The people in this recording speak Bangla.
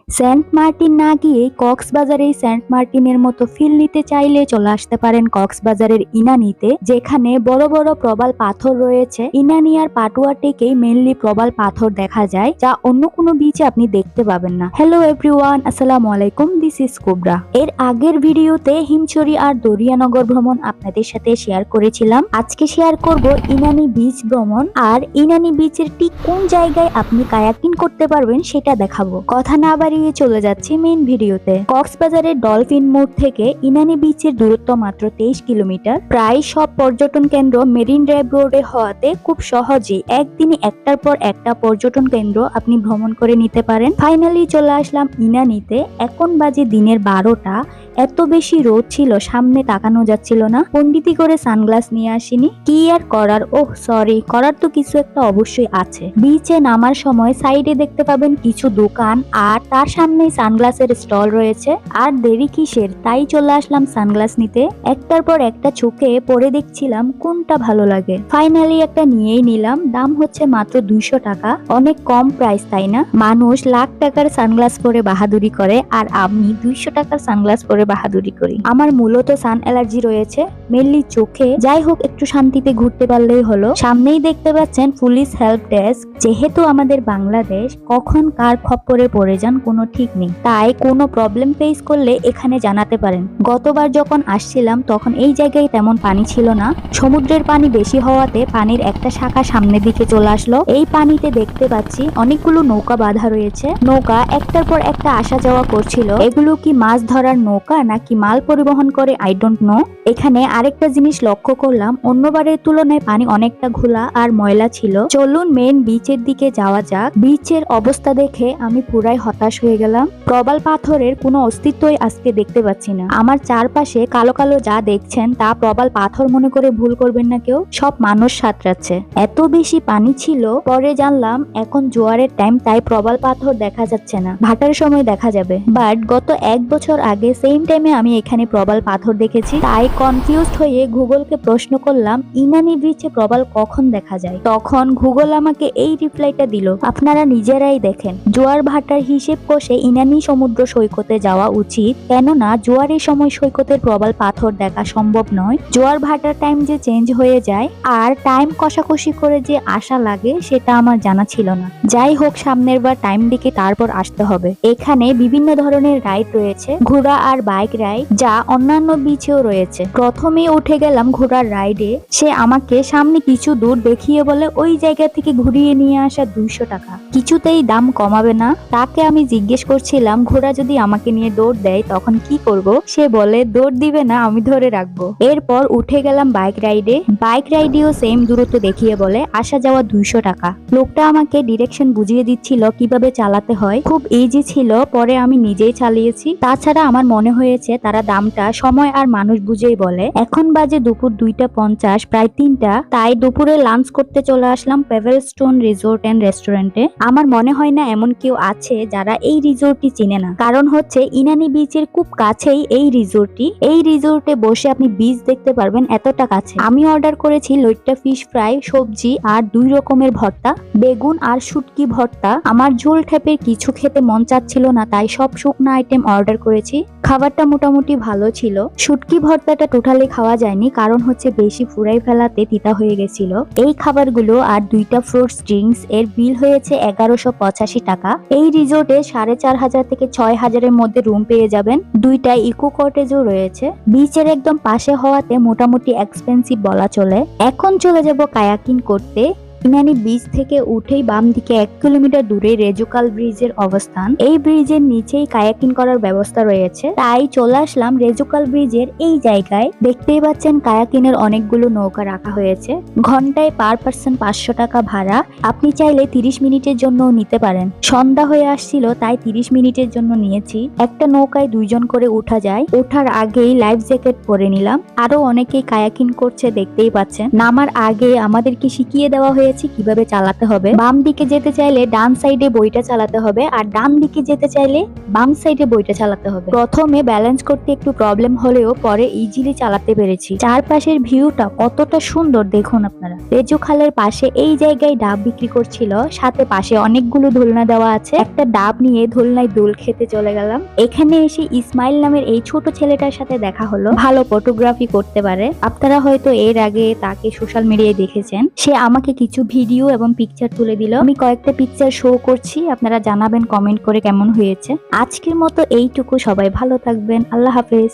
সেন্ট মার্টিন না গিয়ে কক্সবাজারে সেন্ট মার্টিনের মতো ফিল নিতে চাইলে চলে আসতে পারেন কক্সবাজারের ইনানিতে, যেখানে বড় বড় প্রবাল পাথর রয়েছে। ইনানি আর পাটুয়া টেকেই মেইনলি প্রবাল পাথর দেখা যায়, যা অন্য কোনো বিচে আপনি দেখতে পাবেন না। হ্যালো এভরিওয়ান, আসসালামু আলাইকুম, দিস ইজ কুবরা। এর আগের ভিডিওতে হিমছড়ি আর দরিয়ানগর ভ্রমণ আপনাদের সাথে শেয়ার করেছিলাম। আজকে শেয়ার করব ইনানি বিচ ভ্রমণ, আর ইনানি বিচের ঠিক কোন জায়গায় আপনি কায়াকিং করতে পারবেন সেটা দেখাবো। কথা না বাড়িয়ে চলে যাচ্ছি মেইন ভিডিওতে। কক্সবাজারের ডলফিন মোড় থেকে ইনানি বিচের দূরত্ব মাত্র 23 কিলোমিটার। প্রায় সব পর্যটন কেন্দ্র মেরিন ড্রাইভ রোডে হওয়াতে খুব সহজেই একদিনে একটার পর একটা পর্যটন কেন্দ্র আপনি ভ্রমণ করে নিতে পারেন। ফাইনালি চলে আসলাম ইনানিতে। এখন বাজে দিনের 12টা। এত বেশি রোদ ছিল, সামনে তাকানো যাচ্ছিল না। পন্ডিতি করে সানগ্লাস নিয়ে আসিনি, কি আর করার। ওহ সরি, করার তো কিছু একটা অবশ্যই আছে। বিচে নামার সময় সাইডে দেখতে পাবেন কিছু দোকান, আর তার সামনেই সানগ্লাসের স্টল রয়েছে। আর দেরি কিসের, তাই চলে আসলাম সানগ্লাস নিতে। একটার পর একটা চোখে পরে দেখছিলাম কোনটা ভালো লাগে। ফাইনালি একটা নিয়েই নিলাম। দাম হচ্ছে মাত্র 200 টাকা। অনেক কম প্রাইস, তাই না? মানুষ লাখ টাকার সানগ্লাস পরে বাহাদুরি করে, আর আমি 200 টাকার সানগ্লাস পরে বাহাদুরি করি। আমার মূলত সান অ্যালার্জি রয়েছে, মেনলি চোখে। যাই হোক, একটু শান্তিতে ঘুরতে পারলেই হলো। সামনেই দেখতে পাচ্ছেন পুলিশ হেল্প ডেস্ক। যেহেতু আমাদের বাংলাদেশ, কখন কার খপ্পরে পড়ে যান কোনো ঠিক নেই, তাই কোনো প্রবলেম ফেস করলে এখানে জানাতে পারেন। গতবার যখন আসছিলাম তখন এই জায়গায় তেমন পানি ছিল না। সমুদ্রের পানি বেশি হওয়াতে পানির একটা শাখা সামনের দিকে চলে আসলো। এই পানিতে দেখতে পাচ্ছি অনেকগুলো নৌকা বাঁধা রয়েছে। নৌকা একটার পর একটা আসা যাওয়া করছিল। এগুলো কি মাছ ধরার নৌকা নাকি মাল পরিবহন করে, আই ডোন্ট নো। এখানে আরেকটা জিনিস লক্ষ্য করলাম, অন্যবারের তুলনায় পানি অনেকটা ঘোলা আর ময়লা ছিল। চলুন মেন বিচের দিকে যাওয়া যাক। বিচের অবস্থা দেখে আমি পুরাই হতাশ হয়ে গেলাম। প্রবাল পাথরের কোনো অস্তিত্বই আজকে দেখতে পাচ্ছি না। আমার চারপাশে কালো কালো যা দেখছেন তা প্রবাল পাথর মনে করে ভুল করবেন না কেউ, সব মানুষ সাঁতরাচ্ছে। এত বেশি পানি ছিল, পরে জানলাম এখন জোয়ারের টাইম, তাই প্রবাল পাথর দেখা যাচ্ছে না, ভাটার সময় দেখা যাবে। বাট গত 1 বছর আগে সেম টাইমে আমি এখানে প্রবাল পাথর দেখেছি, তাই কনফিউজড হয়ে গুগলকে প্রশ্ন করলাম ইনানি বিচে প্রবাল কখন দেখা যায়। তখন গুগল আমাকে এই রিপ্লাইটা দিল, আপনারা নিজেরাই দেখেন। জোয়ার ভাটার হিসেব কষে ইনানি সমুদ্র সৈকতে যাওয়া উচিত, কেননা জোয়ারের সময় সৈকতের প্রবাল পাথর দেখা সম্ভব নয়। জোয়ার ভাটার টাইম যে চেঞ্জ হয়ে যায় আর টাইম কষাকষি করে যে আশা লাগে সেটা আমার জানা ছিল না। যাই হোক, সামনের বার টাইম দিকে তারপর আসতে হবে। এখানে বিভিন্ন ধরনের রাইড রয়েছে, ঘোড়া আর বাইক রাইড, যা অন্যান্য বিচেও রয়েছে। প্রথমে উঠে গেলাম ঘোড়ার রাইডে। সে আমাকে সামনে কিছু দূর দেখিয়ে বলে ওই জায়গা থেকে ঘুরিয়ে নিয়ে আসা 200 টাকা, কিছুতেই দাম কমাবে না। তাকে আমি জিজ্ঞেস করছিলাম ঘোড়া যদি আমাকে নিয়ে দৌড় দেয় তখন কি করব। সে বলে দৌড় দিবে না, আমি ধরে রাখবো। এরপর উঠে গেলাম বাইক রাইডে। বাইক রাইডেও সেম দূরত্ব দেখিয়ে বলে আসা যাওয়া 200 টাকা। লোকটা আমাকে ডিরেকশন বুঝিয়ে দিচ্ছিল কিভাবে চালাতে হয়, খুব ইজি ছিল। পরে আমি নিজেই চালিয়েছি। তাছাড়া আমার মনে হয়েছে তারা দামটা সময় আর মানুষ বুঝেই বলে। এখন বাজে দুপুর 2:50, প্রায় 3টা। তাই দুপুরে লাঞ্চ করতে চলে আসলাম পেভেলস্টোন রিসোর্ট এন্ড রেস্টুরেন্টে। আমার মনে হয় না এমন কেউ আছে যারা এই রিসোর্টটি চিনে না, কারণ হচ্ছে ইনানি বিচের খুব কাছেই এই রিসোর্টটি। এই রিসোর্টে বসে আপনি বিচ দেখতে পারবেন, এতটা কাছে। আমি অর্ডার করেছি লইট্টা ফিশ ফ্রাই, সবজি আর 2 রকমের ভর্তা, বেগুন আর শুটকি ভর্তা। আমার ঝোল টাইপের কিছু খেতে মন চাচ্ছিল না, তাই সব শুকনো আইটেম অর্ডার করেছি। খাবারটা মোটামুটি ভালো ছিল। শুটকি ভর্তাটা টোটালি খাওয়া যায়নি, কারণ হচ্ছে বেশি ফুরাই ফেলাতে তিতা হয়ে গেছিল। এই খাবারগুলো আর 2টা ফ্রুটস ড্রিঙ্কস এর বিল হয়েছে 1185 টাকা। এই রিসোর্টে 4500 থেকে 6000 মধ্যে রুম পেয়ে যাবেন। 2টা ইকো কটেজও রয়েছে। বিচের একদম পাশে হওয়াতে মোটামুটি এক্সপেন্সিভ বলা চলে। এখন চলে যাব কায়াকিং করতে। ইনানি বিচ থেকে উঠেই বাম দিকে 1 কিলোমিটার দূরে রেজুকাল ব্রিজের অবস্থান। এই ব্রিজের নিচেই কায়াকিং করার ব্যবস্থা রয়েছে, তাই চলে আসলাম রেজুকাল ব্রিজের এই জায়গায়। দেখতেই পাচ্ছেন কায়াকিংয়ের অনেকগুলো নৌকা রাখা হয়েছে। ঘন্টায় পার পার্সন 500 টাকা ভাড়া। আপনি চাইলে 30 মিনিটের জন্য নিতে পারেন। সন্ধ্যা হয়ে আসছিল, তাই 30 মিনিটের জন্য নিয়েছি। একটা নৌকায় 2 জন করে উঠা যায়। ওঠার আগেই লাইফ জ্যাকেট পরে নিলাম। আরো অনেকেই কায়াকিং করছে, দেখতেই পাচ্ছেন। নামার আগে আমাদেরকে শিখিয়ে দেওয়া হয়েছে দিয়েছি কিভাবে চালাতে হবে। বাম দিকে যেতে চাইলে ডান সাইডে বইটা চালাতে হবে, আর ডান দিকে যেতে চাইলে বাম সাইডে বইটা চালাতে হবে। প্রথমে ব্যালেন্স করতে একটু প্রবলেম হলেও পরে ইজিলি চালাতে পেরেছি। চারপাশের ভিউটা কতটা সুন্দর দেখুন আপনারা। রেজু খালের পাশে এই জায়গায় ডাব বিক্রি করছিল, সাথে পাশে অনেকগুলো দোলনা দেওয়া আছে। একটা ডাব নিয়ে দোলনায় দোল খেতে চলে গেলাম। এখানে এসে ইসমাইল নামের এই ছোট ছেলেটার সাথে দেখা হলো। ভালো ফটোগ্রাফি করতে পারে, আপনারা হয়তো এর আগে তাকে সোশ্যাল মিডিয়ায় দেখেছেন। সে আমাকে কিছু ভিডিও এবং পিকচার তুলে দিল, আমি কয়েকটা পিকচার শো করছি, আপনারা জানাবেন কমেন্ট করে কেমন হয়েছে। আজকের মতো এইটুকু, সবাই ভালো থাকবেন, আল্লাহ হাফেজ।